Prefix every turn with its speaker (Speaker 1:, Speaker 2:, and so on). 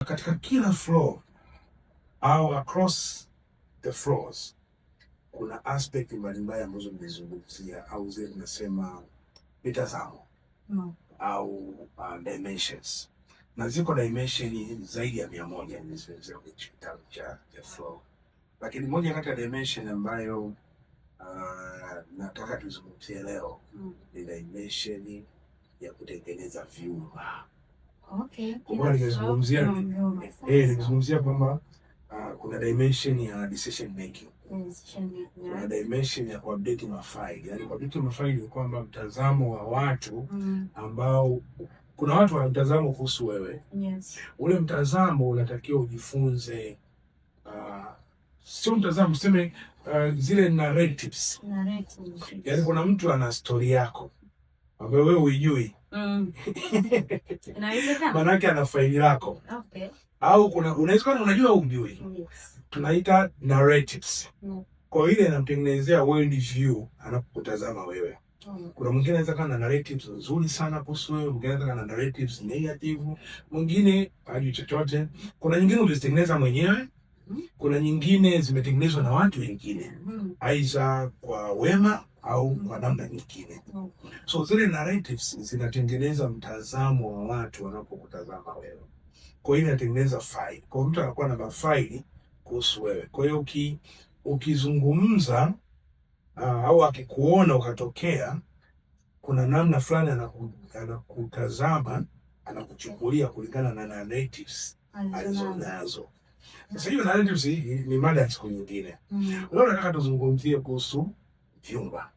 Speaker 1: Katika kila floor au across the floors kuna aspect mbalimbali ambazo nimezungumzia au zile tunasema mitazamo au dimensions, na ziko dimension zaidi ya 100 nimezungumzia kwenye kitabu cha floor, lakini moja kati ya dimension ambayo nataka tuzungumzie leo ni dimension ya kutengeneza vyumba.
Speaker 2: Okay.
Speaker 1: Kwa nimezungumzia kwamba kuna dimension ya decision making. Kuna dimension ya kuupdate mafaili. Yaani kuupdate mafaili ni kwamba mtazamo wa watu ambao kuna watu wana mtazamo kuhusu wewe.
Speaker 2: Yes.
Speaker 1: Ule mtazamo unatakiwa ujifunze sio mtazamo, tuseme zile narratives. Yaani kuna mtu ana story yako ambayo wewe hujui. Manake ana faili lako.
Speaker 2: Okay.
Speaker 1: Au unaweza unajua hujui.
Speaker 2: Yes.
Speaker 1: Tunaita narratives. Kwa ile inamtengenezea world view anapotazama wewe. Kuna mwingine anaweza kuwa na narratives nzuri sana kuhusu wewe, mwingine anaweza kuwa na narratives negative, mwingine hajui chochote. Kuna nyingine ulizitengeneza mwenyewe, kuna nyingine zimetengenezwa na watu wengine. Aidha kwa wema au kwa namna nyingine. So zile narratives zinatengeneza mtazamo wa watu wanapokutazama wewe. Kwa hiyo inatengeneza faili. Kwa hiyo mtu anakuwa na mafaili kuhusu wewe. Kwa hiyo ukizungumza au akikuona ukatokea, kuna namna fulani anakutazama, anakuchukulia kulingana na narratives alizonazo. Sasa hiyo narratives ni mada ya siku nyingine. Leo nataka tuzungumzie kuhusu vyumba.